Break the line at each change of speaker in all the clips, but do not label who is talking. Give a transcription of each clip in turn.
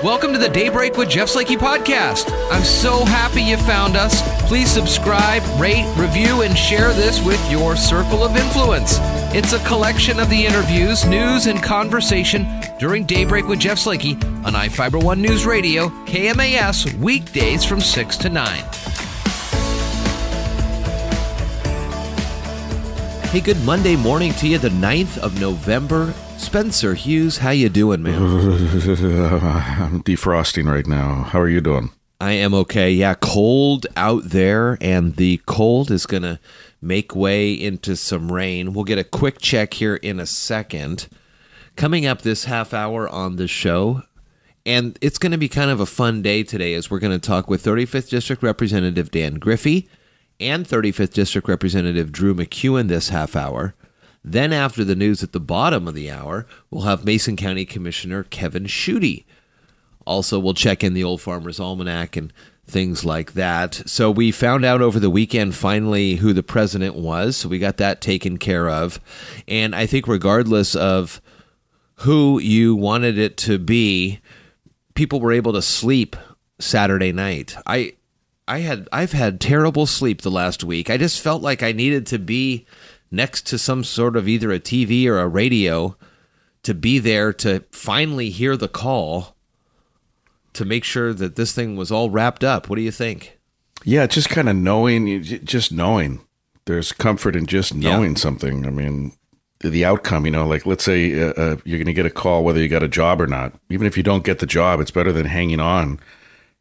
Welcome to the Daybreak with Jeff Slakey podcast. I'm so happy you found us. Please subscribe, rate, review, and share this with your circle of influence. It's a collection of the interviews, news, and conversation during Daybreak with Jeff Slakey on iFiber One News Radio, KMAS, weekdays from 6 to 9. Hey, good Monday morning to you, the 9th of November. Spencer Hughes, how you doing, man?
I'm defrosting right now. How are you doing?
I am okay. Yeah, cold out there, and the cold is going to make way into some rain. We'll get a quick check here in a second. Coming up this half hour on the show, and it's going to be kind of a fun day today as we're going to talk with 35th District Representative Dan Griffey and 35th District Representative Drew MacEwen this half hour. Then after the news at the bottom of the hour, we'll have Mason County Commissioner Kevin Shutty. Also, we'll check in the Old Farmer's Almanac and things like that. So we found out over the weekend finally who the president was. So we got that taken care of. And I think regardless of who you wanted it to be, people were able to sleep Saturday night. I've had terrible sleep the last week. I just felt like I needed to be next to some sort of either a TV or a radio to be there to finally hear the call to make sure that this thing was all wrapped up. What do you think?
Yeah, just kind of knowing, just knowing. There's comfort in just knowing something. I mean, the outcome, like let's say you're going to get a call whether you got a job or not. Even if you don't get the job, it's better than hanging on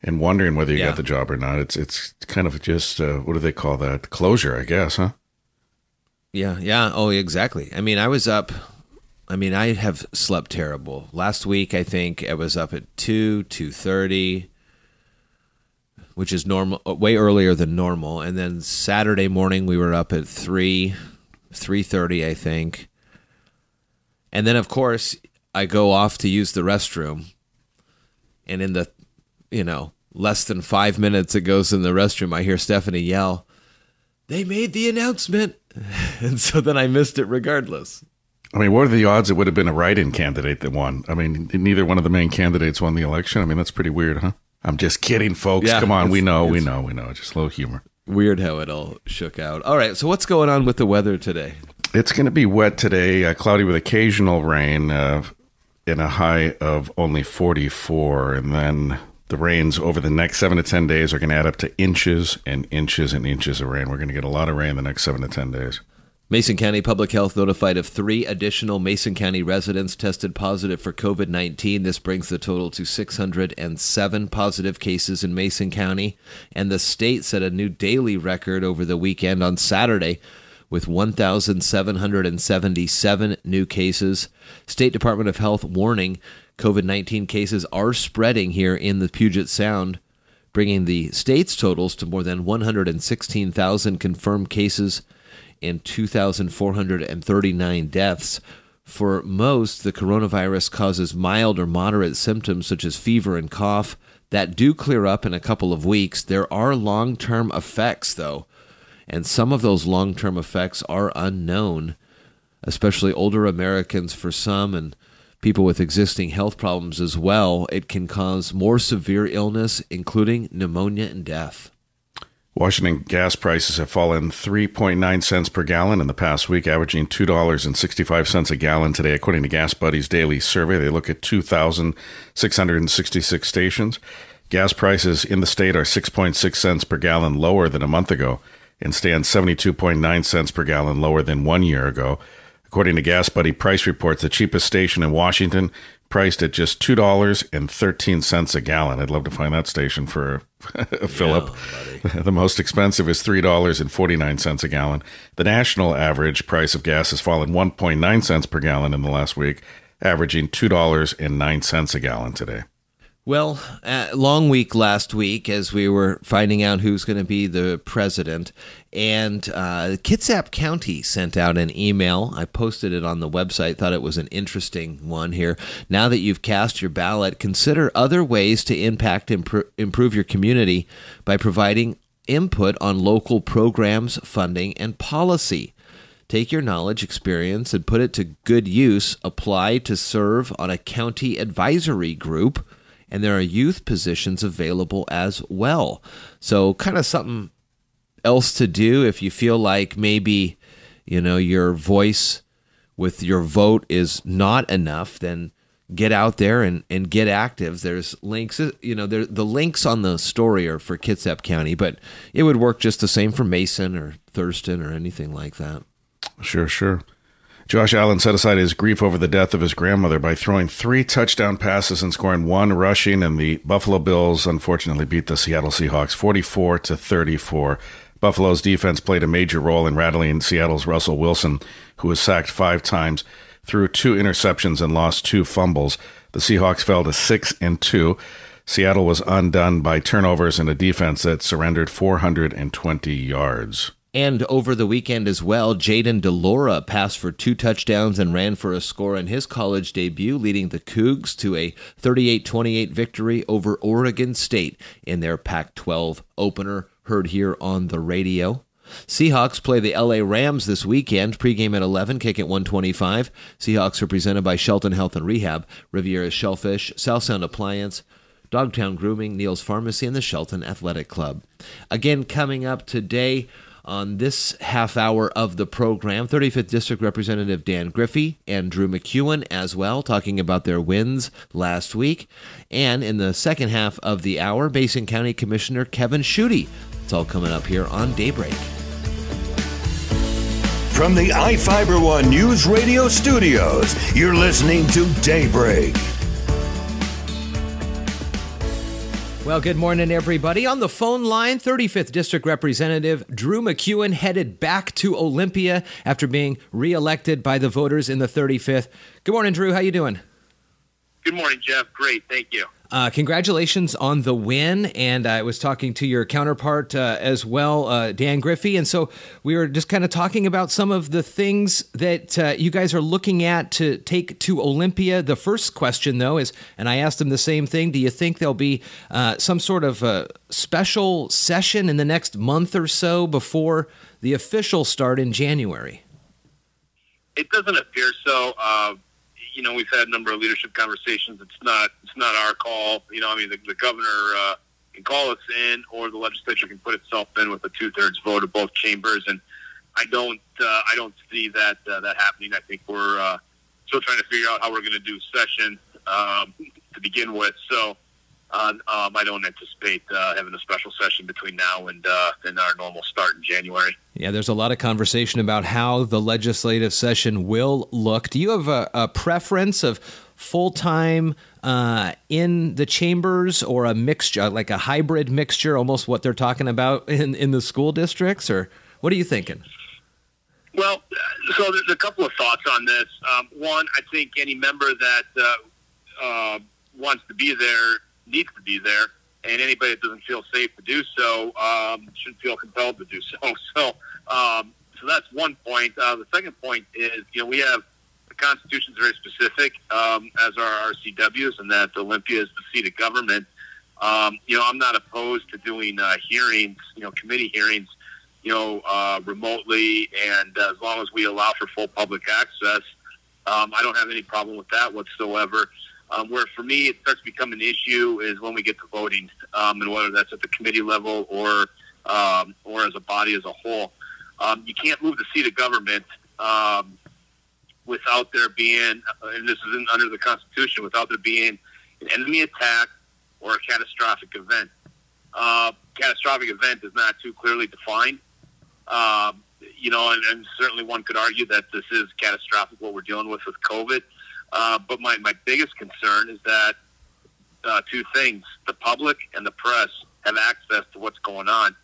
and wondering whether you got the job or not. It's kind of just, what do they call that? Closure, I guess, huh?
Yeah. Oh, exactly. I mean, I have slept terrible. Last week, I think I was up at 2:30, which is normal, way earlier than normal. And then Saturday morning, we were up at 3:30, I think. And then, of course, I go off to use the restroom. And in the, less than 5 minutes it goes in the restroom, I hear Stephanie yell, "They made the announcement." And so then I missed it regardless.
I mean, what are the odds it would have been a write-in candidate that won? I mean, neither one of the main candidates won the election. I mean, that's pretty weird, huh? I'm just kidding, folks.
Yeah,
come on, we know. Just a little humor.
Weird how it all shook out. All right, so what's going on with the weather today?
It's going to be wet today, cloudy with occasional rain, in a high of only 44, and then the rains over the next 7 to 10 days are going to add up to inches and inches and inches of rain. We're going to get a lot of rain the next 7 to 10 days.
Mason County Public Health notified of 3 additional Mason County residents tested positive for COVID-19. This brings the total to 607 positive cases in Mason County. And the state set a new daily record over the weekend on Saturday with 1,777 new cases. State Department of Health warning COVID-19 cases are spreading here in the Puget Sound, bringing the state's totals to more than 116,000 confirmed cases and 2,439 deaths. For most, the coronavirus causes mild or moderate symptoms such as fever and cough that do clear up in a couple of weeks. There are long-term effects, though, and some of those long-term effects are unknown, especially older Americans for some and people with existing health problems as well. It can cause more severe illness, including pneumonia and death.
Washington gas prices have fallen 3.9 cents per gallon in the past week, averaging $2.65 a gallon today, according to Gas Buddy's daily survey. They look at 2,666 stations. Gas prices in the state are 6.6 cents per gallon lower than a month ago and stand 72.9 cents per gallon lower than 1 year ago. According to Gas Buddy price reports, the cheapest station in Washington priced at just $2.13 a gallon. I'd love to find that station for a fill-up. The most expensive is $3.49 a gallon. The national average price of gas has fallen 1.9 cents per gallon in the last week, averaging $2.09 a gallon today.
Well, long week last week as we were finding out who's going to be the president, and Kitsap County sent out an email. I posted it on the website, thought it was an interesting one here. Now that you've cast your ballot, consider other ways to impact and improve your community by providing input on local programs, funding, and policy. Take your knowledge, experience, and put it to good use. Apply to serve on a county advisory group and there are youth positions available as well. So kind of something else to do if you feel like maybe, your voice with your vote is not enough, then get out there and get active. There's links, the links on the story are for Kitsap County, but it would work just the same for Mason or Thurston or anything like that.
Sure. Josh Allen set aside his grief over the death of his grandmother by throwing 3 touchdown passes and scoring 1 rushing, and the Buffalo Bills unfortunately beat the Seattle Seahawks 44-34. Buffalo's defense played a major role in rattling Seattle's Russell Wilson, who was sacked 5 times, threw 2 interceptions and lost 2 fumbles. The Seahawks fell to 6-2. Seattle was undone by turnovers and a defense that surrendered 420 yards.
And over the weekend as well, Jaden DeLaura passed for 2 touchdowns and ran for a score in his college debut, leading the Cougs to a 38-28 victory over Oregon State in their Pac-12 opener, heard here on the radio. Seahawks play the LA Rams this weekend, pregame at 11, kick at 1:25. Seahawks are presented by Shelton Health and Rehab, Riviera Shellfish, South Sound Appliance, Dogtown Grooming, Neil's Pharmacy, and the Shelton Athletic Club. Again, coming up today on this half hour of the program, 35th District Representative Dan Griffey and Drew MacEwen as well, talking about their wins last week. And in the second half of the hour, Basin County Commissioner Kevin Shutty. It's all coming up here on Daybreak.
From the iFiber One News Radio studios, you're listening to Daybreak.
Well, good morning, everybody. On the phone line, 35th District Representative Drew MacEwen headed back to Olympia after being reelected by the voters in the 35th. Good morning, Drew. How you doing?
Good morning, Jeff. Great. Thank you.
Congratulations on the win, and I was talking to your counterpart as well, Dan Griffey, and so we were just kind of talking about some of the things that you guys are looking at to take to Olympia. The first question, though, is, and I asked him the same thing, do you think there'll be some sort of special session in the next month or so before the official start in January?
It doesn't appear so. We've had a number of leadership conversations. It's not our call. The governor can call us in, or the legislature can put itself in with a 2/3 vote of both chambers. And I don't see that happening. I think we're still trying to figure out how we're going to do session to begin with. So I don't anticipate having a special session between now and our normal start in January.
Yeah, there's a lot of conversation about how the legislative session will look. Do you have a preference of full-time in the chambers, or a mixture, like a hybrid mixture, almost what they're talking about in the school districts? Or what are you thinking?
Well, so there's a couple of thoughts on this. One, I think any member that wants to be there needs to be there, and anybody that doesn't feel safe to do so should feel compelled to do so. So that's one point. The second point is, we have the Constitution is very specific, as are our CWs, and that Olympia is the seat of government. I'm not opposed to doing hearings, committee hearings, remotely, and as long as we allow for full public access, I don't have any problem with that whatsoever. Where for me it starts to become an issue is when we get to voting, and whether that's at the committee level or as a body as a whole. You can't move the seat of government without there being, and this is under the Constitution, without there being an enemy attack or a catastrophic event. Catastrophic event is not too clearly defined. And certainly one could argue that this is catastrophic, what we're dealing with COVID. But my biggest concern is that 2 things: the public and the press have access to what's going on,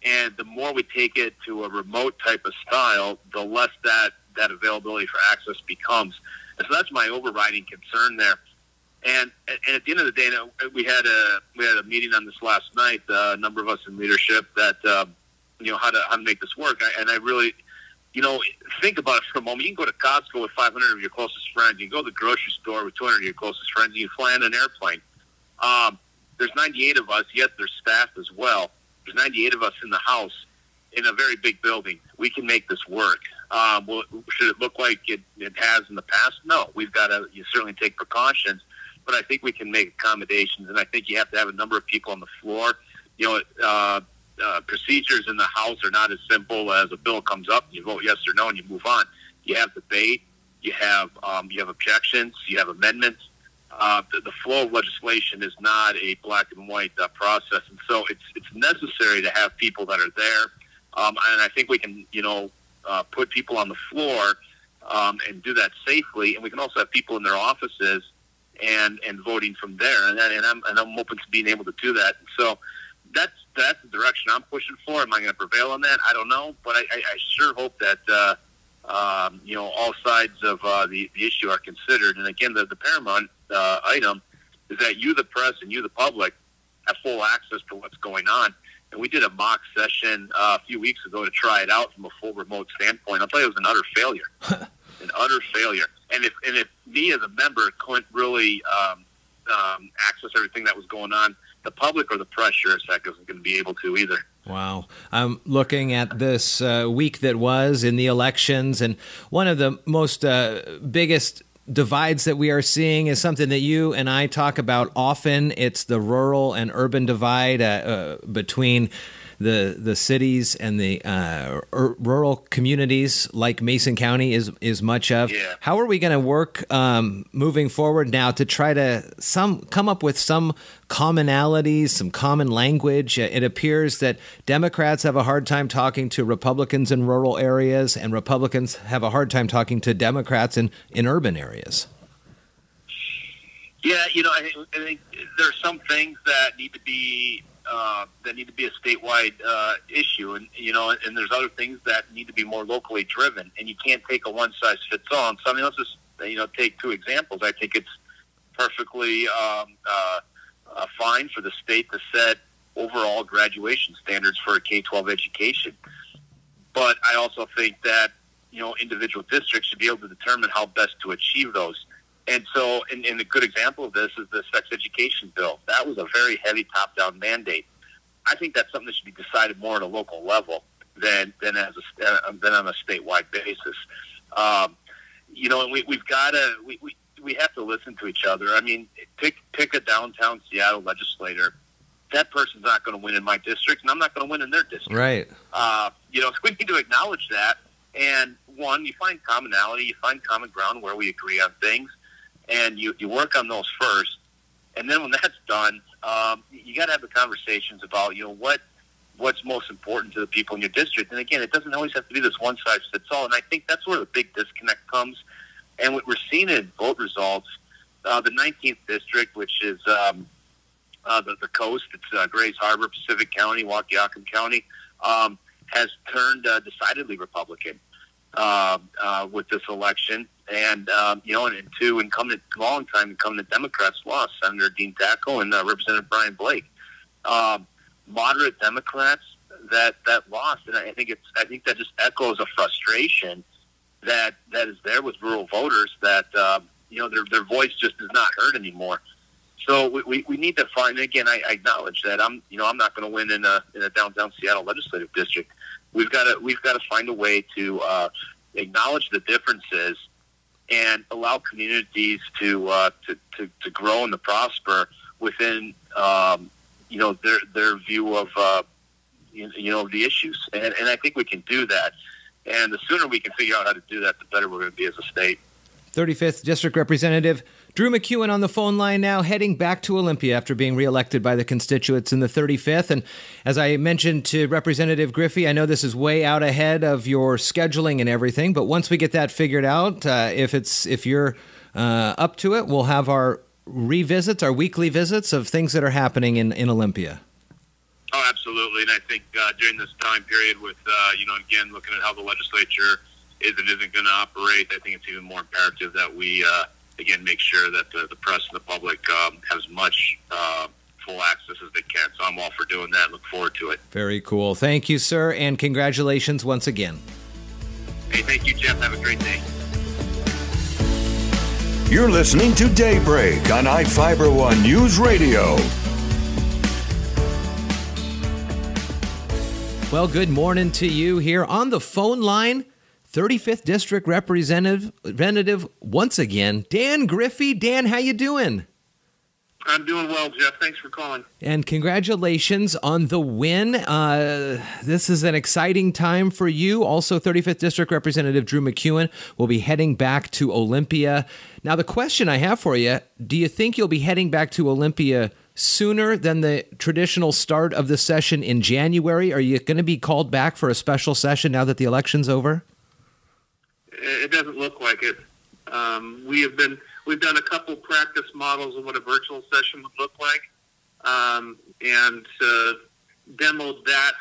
and the more we take it to a remote type of style, the less that availability for access becomes. And so that's my overriding concern there. And at the end of the day, we had a meeting on this last night. A number of us in leadership that how to make this work. And I really. Think about it for a moment. You can go to Costco with 500 of your closest friends. You can go to the grocery store with 200 of your closest friends. You can fly on an airplane. There's 98 of us, yet there's staff as well. There's 98 of us in the house in a very big building. We can make this work. Should it look like it has in the past? No. We've got to certainly take precautions. but I think we can make accommodations, and I think you have to have a number of people on the floor. Procedures in the House are not as simple as a bill comes up, you vote yes or no, and you move on. You have debate, you have objections, you have amendments. The flow of legislation is not a black and white process, and so it's necessary to have people that are there. And I think we can, put people on the floor and do that safely, and we can also have people in their offices and voting from there. And I'm open to being able to do that. So that's the direction I'm pushing for. Am I going to prevail on that? I don't know, but I sure hope that all sides of the issue are considered. And again, the paramount item is that you, the press, and you, the public, have full access to what's going on. And we did a mock session a few weeks ago to try it out from a full remote standpoint. I'll tell you, it was an utter failure. An utter failure. And if me as a member couldn't really access everything that was going on, the public or the press sure as heck isn't going to be able to either.
Wow. I'm looking at this week that was in the elections, and one of the most biggest divides that we are seeing is something that you and I talk about often. It's the rural and urban divide between the cities and the rural communities like Mason County is much of.
Yeah.
How are we going to work moving forward now to try to come up with some commonalities, some common language? It appears that Democrats have a hard time talking to Republicans in rural areas, and Republicans have a hard time talking to Democrats in urban areas.
Yeah, I think there's some things that need to be a statewide issue, and and there's other things that need to be more locally driven, and you can't take a one size fits all. And so, let's just take two examples. I think it's perfectly fine for the state to set overall graduation standards for a K-12 education, but I also think that individual districts should be able to determine how best to achieve those. And so, and a good example of this is the sex education bill. That was a very heavy top-down mandate. I think that's something that should be decided more at a local level than on a statewide basis. And we've got to we have to listen to each other. I mean, pick a downtown Seattle legislator. That person's not going to win in my district, and I'm not going to win in their district.
Right.
So we need to acknowledge that. And one, you find commonality, you find common ground where we agree on things, and you work on those first. And then when that's done, you got to have the conversations about what's most important to the people in your district. And again, it doesn't always have to be this one size fits all. And I think that's where the big disconnect comes. And what we're seeing in vote results, the 19th district, which is the coast, it's Grays Harbor, Pacific County, Waukesha County, has turned decidedly Republican with this election. And two long-time incumbent Democrats lost, Senator Dean Tacko and Representative Brian Blake. Moderate Democrats that lost, and I think that just echoes a frustration that is there with rural voters that their voice just is not heard anymore. So we need to find. Again, I acknowledge that I'm not going to win in a downtown Seattle legislative district. We've got to find a way to acknowledge the differences and allow communities to grow and to prosper within their view of the issues. And I think we can do that. And the sooner we can figure out how to do that, the better we're going to be as a state.
35th District Representative Drew MacEwen on the phone line now, heading back to Olympia after being reelected by the constituents in the 35th. And as I mentioned to Representative Griffey, I know this is way out ahead of your scheduling and everything, but once we get that figured out, if you're up to it, we'll have our revisits, our weekly visits of things that are happening in Olympia.
Oh, absolutely. And I think during this time period with, again, looking at how the legislature is and isn't going to operate, I think it's even more imperative that we, again, make sure that the press and the public have as much full access as they can. So I'm all for doing that. Look forward to it.
Very cool. Thank you, sir, and congratulations once again.
Hey, thank you, Jeff. Have a great day.
You're listening to Daybreak on iFiber One News Radio.
Well, good morning to you here on the phone line. 35th District Representative once again, Dan Griffey. Dan, how you doing?
I'm doing well, Jeff. Thanks for calling.
And congratulations on the win. This is an exciting time for you. Also, 35th District Representative Drew MacEwen will be heading back to Olympia. Now, the question I have for you, do you think you'll be heading back to Olympia sooner than the traditional start of the session in January? Are you going to be called back for a special session now that the election's over?
It doesn't look like it. We've done a couple practice models of what a virtual session would look like, and demoed that.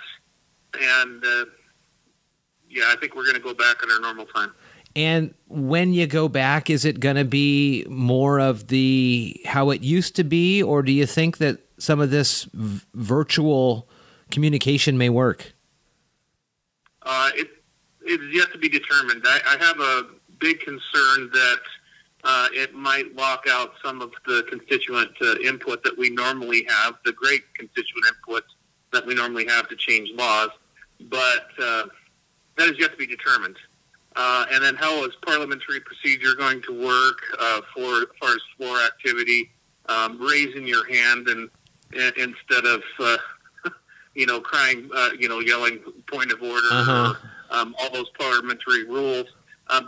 And I think we're going to go back at our normal time.
And when you go back, is it going to be more of how it used to be, or do you think that some of this virtual communication may work?
It's yet to be determined. I have a big concern that it might lock out some of the constituent input that we normally have, the great constituent input that we normally have to change laws, but that is yet to be determined. And then how is parliamentary procedure going to work as far as floor activity, raising your hand and instead of crying, yelling point of order, or, all those parliamentary rules.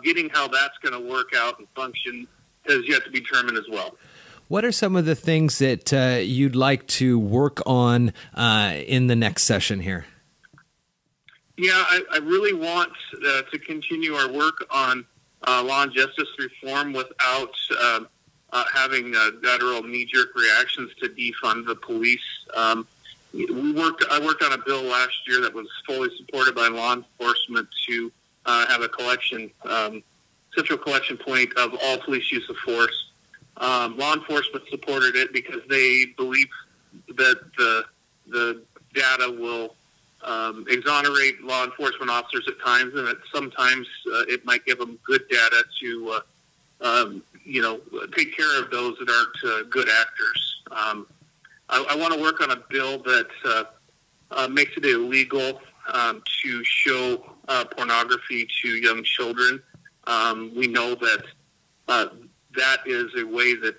Getting how that's going to work out and function is yet to be determined as well.
What are some of the things that you'd like to work on in the next session here?
Yeah, I really want to continue our work on law and justice reform without having guttural knee-jerk reactions to defund the police. I worked on a bill last year that was fully supported by law enforcement to have a central collection point of all police use of force. Law enforcement supported it because they believe that the data will exonerate law enforcement officers at times, and sometimes it might give them good data to take care of those that aren't good actors. I want to work on a bill that makes it illegal to show pornography to young children. We know that that is a way that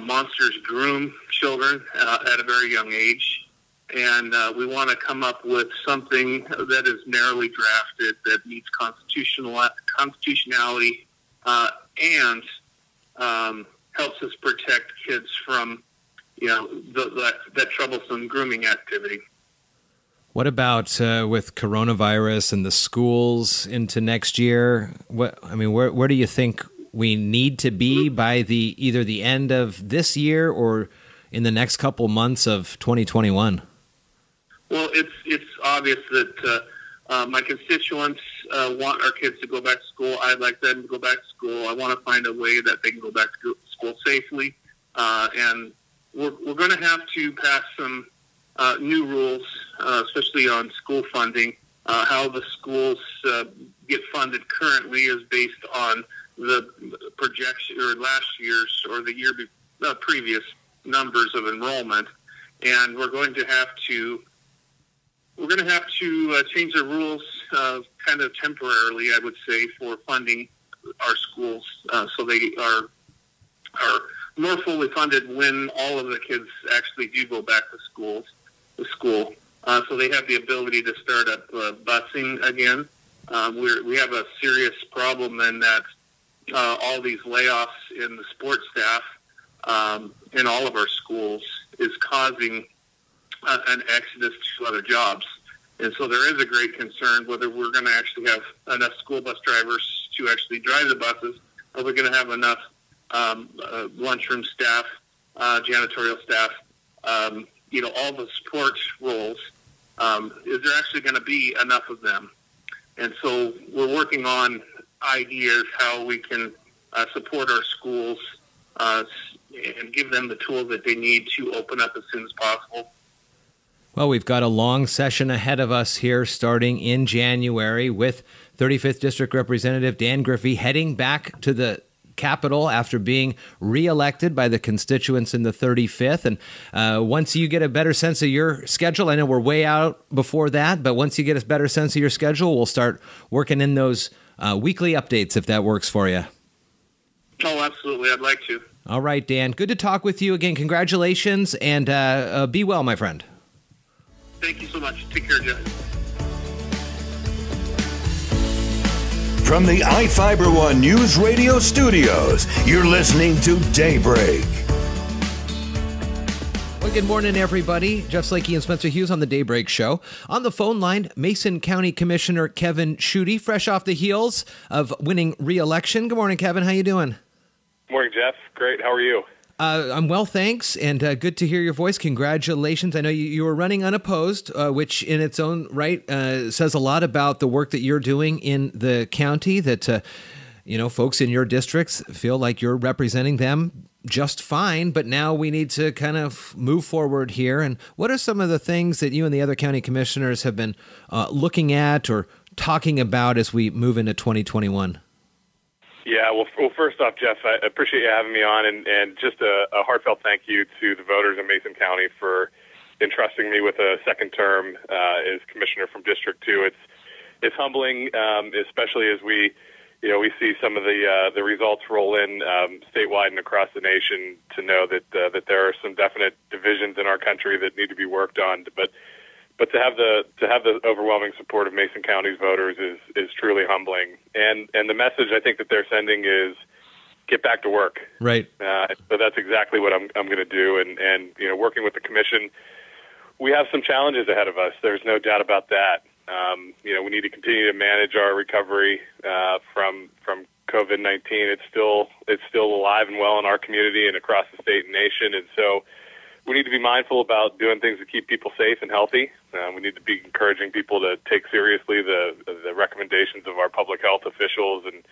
monsters groom children at a very young age. And we want to come up with something that is narrowly drafted, that meets constitutionality and helps us protect kids from that troublesome grooming activity.
What about with coronavirus and the schools into next year? Where do you think we need to be by either the end of this year or in the next couple months of 2021?
Well, it's obvious that my constituents want our kids to go back to school. I'd like them to go back to school. I want to find a way that they can go back to school safely, and we're going to have to pass some new rules, especially on school funding. How the schools get funded currently is based on the projection or last year's or the year previous numbers of enrollment, and we're going to have to change the rules kind of temporarily, I would say, for funding our schools, so they are more fully funded when all of the kids actually do go back to school. So they have the ability to start up busing again. We have a serious problem in that all these layoffs in the sports staff in all of our schools is causing an exodus to other jobs. And so there is a great concern whether we're going to actually have enough school bus drivers to actually drive the buses. Are we going to have enough lunchroom staff, janitorial staff, all the support roles? Is there actually going to be enough of them? And so we're working on ideas how we can support our schools and give them the tools that they need to open up as soon as possible.
Well, we've got a long session ahead of us here starting in January with 35th District Representative Dan Griffey heading back to the Capitol after being reelected by the constituents in the 35th. And once you get a better sense of your schedule, I know we're way out before that, but once you get a better sense of your schedule, we'll start working in those weekly updates if that works for you.
Oh, absolutely. I'd like to.
All right, Dan. Good to talk with you again. Congratulations, and be well, my friend.
Thank you so much. Take care, Jeff.
From the iFiber One News Radio studios, you're listening to Daybreak.
Well, good morning, everybody. Jeff Slakey and Spencer Hughes on the Daybreak Show. On the phone line, Mason County Commissioner Kevin Shutty, fresh off the heels of winning re-election. Good morning, Kevin. How you doing?
Morning, Jeff. Great. How are you?
I'm well, thanks, and good to hear your voice. Congratulations. I know you were running unopposed, which in its own right says a lot about the work that you're doing in the county, that, folks in your districts feel like you're representing them just fine, but now we need to kind of move forward here. And what are some of the things that you and the other county commissioners have been looking at or talking about as we move into 2021?
Yeah, well, first off, Jeff, I appreciate you having me on, and just a heartfelt thank you to the voters in Mason County for entrusting me with a second term as commissioner from District 2. It's humbling, especially as we see some of the results roll in statewide and across the nation, to know that there are some definite divisions in our country that need to be worked on, but to have the overwhelming support of Mason County's voters is truly humbling. And the message I think that they're sending is get back to work.
Right.
So that's exactly what I'm going to do. And working with the commission, we have some challenges ahead of us. There's no doubt about that. We need to continue to manage our recovery from COVID-19. It's still alive and well in our community and across the state and nation. And so we need to be mindful about doing things to keep people safe and healthy. We need to be encouraging people to take seriously the recommendations of our public health officials and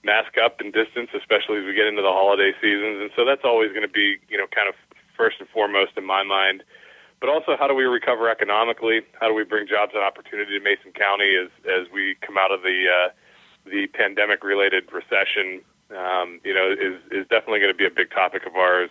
mask up and distance, especially as we get into the holiday seasons. And so that's always going to be, kind of first and foremost in my mind. But also, how do we recover economically? How do we bring jobs and opportunity to Mason County as we come out of the pandemic-related recession? Is definitely going to be a big topic of ours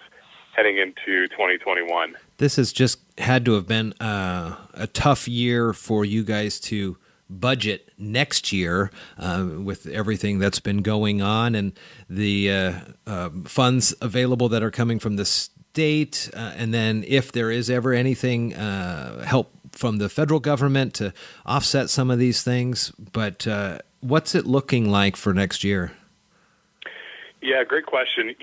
heading into 2021.
This has just had to have been a tough year for you guys to budget next year with everything that's been going on and the funds available that are coming from the state. And then if there is ever anything, help from the federal government to offset some of these things. But what's it looking like for next year?
Yeah, great question.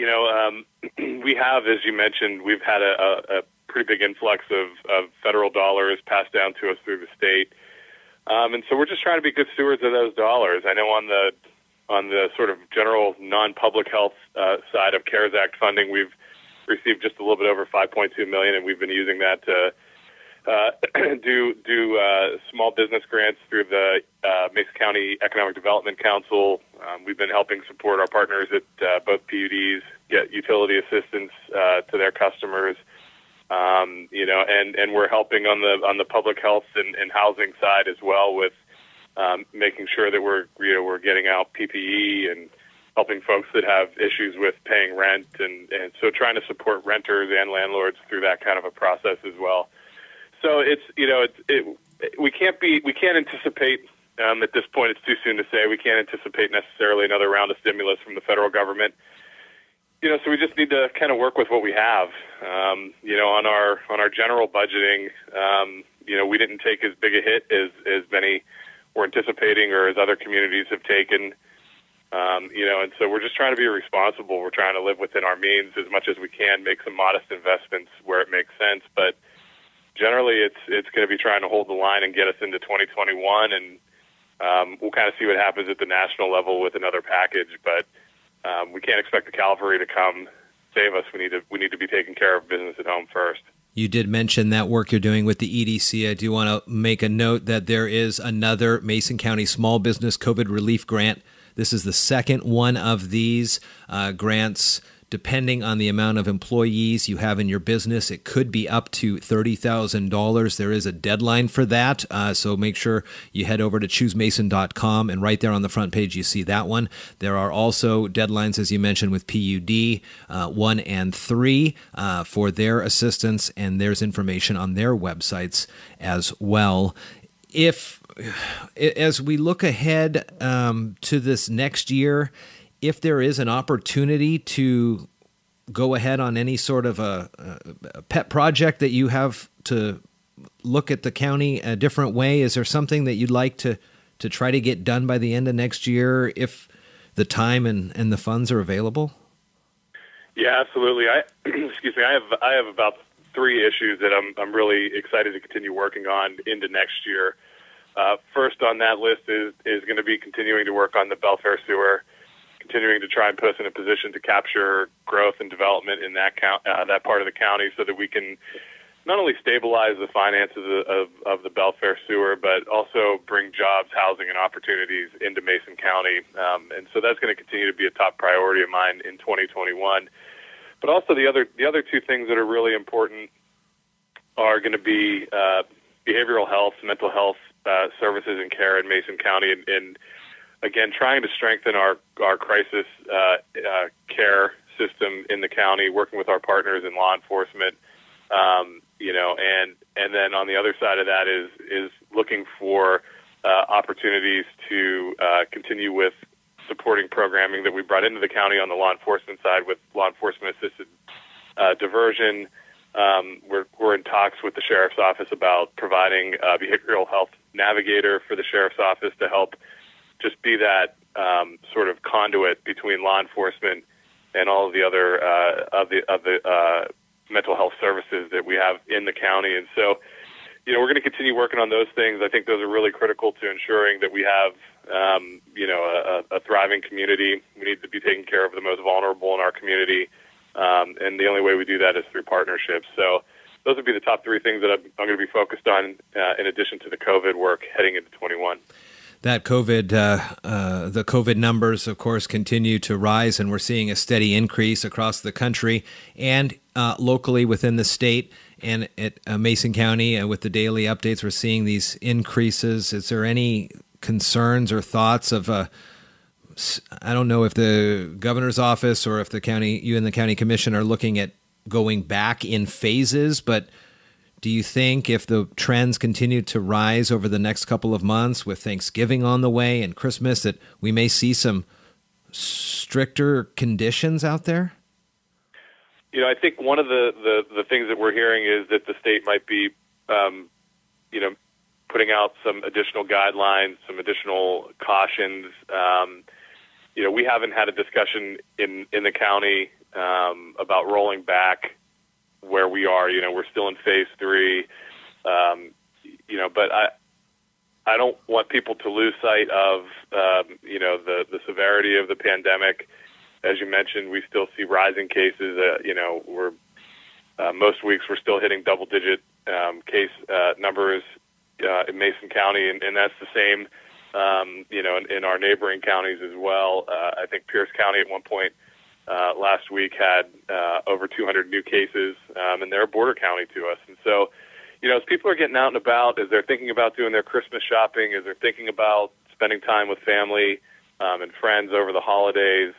We have, as you mentioned, we've had a pretty big influx of federal dollars passed down to us through the state. And so we're just trying to be good stewards of those dollars. I know on the sort of general non-public health side of CARES Act funding, we've received just a little bit over $5.2 million, and we've been using that to do small business grants through the Mason County Economic Development Council. We've been helping support our partners at both PUDs get utility assistance to their customers, and we're helping on the public health and housing side as well with making sure that we're getting out PPE and helping folks that have issues with paying rent, and so trying to support renters and landlords through that kind of a process as well. So we can't anticipate at this point. It's too soon to say. We can't anticipate necessarily another round of stimulus from the federal government. So we just need to kind of work with what we have. On our general budgeting, we didn't take as big a hit as many were anticipating or as other communities have taken. And so we're just trying to be responsible. We're trying to live within our means as much as we can, make some modest investments where it makes sense, but generally, it's going to be trying to hold the line and get us into 2021, and we'll kind of see what happens at the national level with another package. But we can't expect the cavalry to come save us. We need to be taking care of business at home first.
You did mention that work you're doing with the EDC. I do want to make a note that there is another Mason County Small Business COVID Relief Grant. This is the second one of these grants. Depending on the amount of employees you have in your business, it could be up to $30,000. There is a deadline for that, so make sure you head over to choosemason.com, and right there on the front page you see that one. There are also deadlines, as you mentioned, with PUD 1 and 3 for their assistance, and there's information on their websites as well. As we look ahead to this next year, if there is an opportunity to go ahead on any sort of a pet project that you have to look at the county a different way? Is there something that you'd like to try to get done by the end of next year if the time and the funds are available?
Yeah, absolutely. Excuse me. I have about 3 issues that I'm really excited to continue working on into next year. First on that list is going to be continuing to work on the Belfair sewer, continuing to try and put us in a position to capture growth and development in that part of the county, so that we can not only stabilize the finances of the Belfair sewer, but also bring jobs, housing, and opportunities into Mason County. And so that's going to continue to be a top priority of mine in 2021. But also the other 2 things that are really important are going to be behavioral health, mental health services and care in Mason County, and again, trying to strengthen our crisis care system in the county, working with our partners in law enforcement, and then on the other side of that is looking for opportunities to continue with supporting programming that we brought into the county on the law enforcement side with law enforcement assisted diversion. We're in talks with the sheriff's office about providing a behavioral health navigator for the sheriff's office to help just be that sort of conduit between law enforcement and all of the other of the mental health services that we have in the county. And so, we're going to continue working on those things. I think those are really critical to ensuring that we have, a thriving community. We need to be taking care of the most vulnerable in our community. And the only way we do that is through partnerships. So those would be the top 3 things that I'm going to be focused on in addition to the COVID work heading into 21.
That the COVID numbers, of course, continue to rise, and we're seeing a steady increase across the country and locally within the state. And at Mason County, with the daily updates, we're seeing these increases. Is there any concerns or thoughts of, I don't know if the governor's office or if you and the county commission are looking at going back in phases, but do you think if the trends continue to rise over the next couple of months with Thanksgiving on the way and Christmas that we may see some stricter conditions out there?
I think one of the things that we're hearing is that the state might be, putting out some additional guidelines, some additional cautions. We haven't had a discussion in the county about rolling back where we are. We're still in phase 3, but I don't want people to lose sight of, the severity of the pandemic. As you mentioned, we still see rising cases. We're most weeks we're still hitting double-digit case numbers in Mason County, and that's the same, in our neighboring counties as well. I think Pierce County at one point last week had over 200 new cases, and they're a border county to us. And so, as people are getting out and about, as they're thinking about doing their Christmas shopping, as they're thinking about spending time with family and friends over the holidays,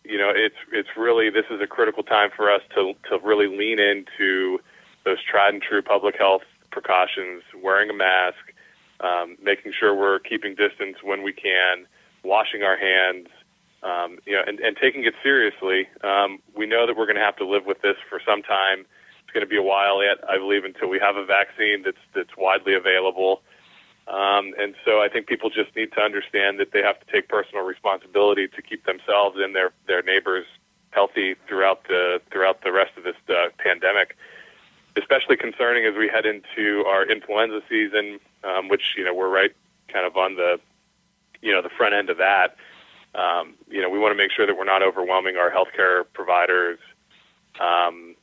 it's really, this is a critical time for us to really lean into those tried and true public health precautions, wearing a mask, making sure we're keeping distance when we can, washing our hands, and taking it seriously. We know that we're going to have to live with this for some time. It's going to be a while yet, I believe, until we have a vaccine that's widely available. And so I think people just need to understand that they have to take personal responsibility to keep themselves and their neighbors healthy throughout the rest of this pandemic. Especially concerning as we head into our influenza season, which we're right kind of on the front end of that. We want to make sure that we're not overwhelming our healthcare providers, and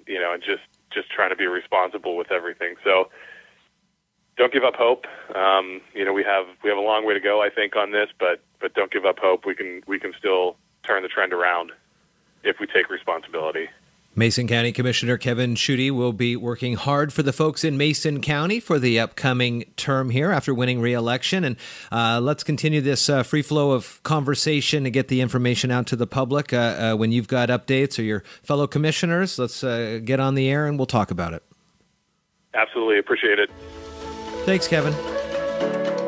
just trying to be responsible with everything. So don't give up hope. We have a long way to go, I think, on this, but don't give up hope. We can still turn the trend around if we take responsibility.
Mason County Commissioner Kevin Shutty will be working hard for the folks in Mason County for the upcoming term here after winning re-election. And let's continue this free flow of conversation to get the information out to the public. When you've got updates or your fellow commissioners, let's get on the air and we'll talk about it.
Absolutely. Appreciate it.
Thanks, Kevin.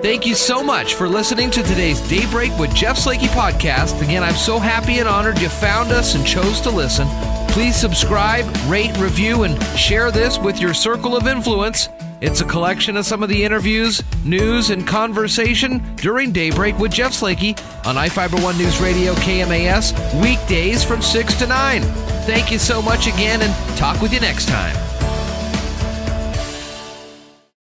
Thank you so much for listening to today's Daybreak with Jeff Slakey podcast. Again, I'm so happy and honored you found us and chose to listen. Please subscribe, rate, review, and share this with your circle of influence. It's a collection of some of the interviews, news, and conversation during Daybreak with Jeff Slakey on iFiber One News Radio KMAS, weekdays from 6 to 9. Thank you so much again, and talk with you next time.